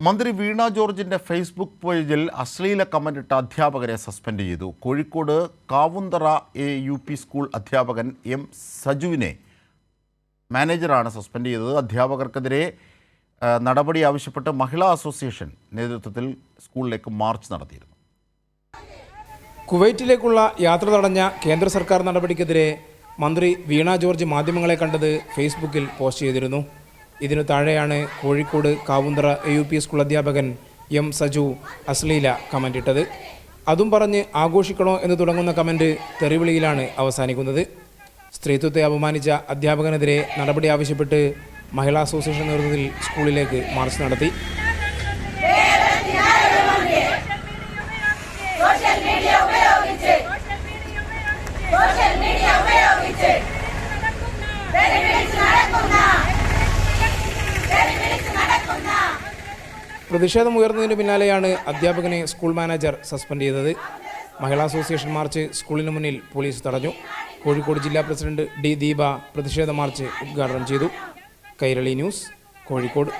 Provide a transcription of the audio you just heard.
മന്ത്രി വീണ ജോർജിന്റെ ഫേസ്ബുക്ക് പേജിൽ അശ്ലീല കമന്റിട്ട അധ്യാപകരെ സസ്പെൻഡ് ചെയ്തു. കോഴിക്കോട് കാവുന്തറ UP സ്കൂൾ അധ്യാപകൻ M സജുവിനെ മാനേജറാണ് സസ്പെൻഡ് ചെയ്തത്. അധ്യാപകർക്കെതിരെ നടപടി ആവശ്യപ്പെട്ട് മഹിളാ അസോസിയേഷൻ നേതൃത്വത്തിൽ സ്കൂളിലേക്ക് മാർച്ച് നടത്തിയിരുന്നു. കുവൈറ്റിലേക്കുള്ള യാത്ര തടഞ്ഞ കേന്ദ്ര സർക്കാർ നടപടിക്കെതിരെ മന്ത്രി വീണ ജോർജ് മാധ്യമങ്ങളെ കണ്ടത് ഫേസ്ബുക്കിൽ പോസ്റ്റ് ചെയ്തിരുന്നു. ഇതിനു താഴെയാണ് കോഴിക്കോട് കാവുന്തറ UP സ്കൂൾ അധ്യാപകൻ M സജു അശ്ലീല കമൻ്റ്. അതും പറഞ്ഞ് ആഘോഷിക്കണോ എന്ന് തുടങ്ങുന്ന കമൻറ്റ് തെറിവിളിയിലാണ് അവസാനിക്കുന്നത്. സ്ത്രീത്വത്തെ അപമാനിച്ച അധ്യാപകനെതിരെ നടപടി ആവശ്യപ്പെട്ട് മഹിളാ അസോസിയേഷൻ നേതൃത്വത്തിൽ സ്കൂളിലേക്ക് മാർച്ച് നടത്തി. പ്രതിഷേധമുയർന്നതിന് പിന്നാലെയാണ് അധ്യാപകനെ സ്കൂൾ മാനേജർ സസ്പെൻഡ് ചെയ്തത്. മഹിളാ അസോസിയേഷൻ മാർച്ച് സ്കൂളിന് മുന്നിൽ പോലീസ് തടഞ്ഞു. കോഴിക്കോട് ജില്ലാ പ്രസിഡന്റ് D. ദീപ പ്രതിഷേധ മാർച്ച് ഉദ്ഘാടനം ചെയ്തു. കൈരളി ന്യൂസ്, കോഴിക്കോട്.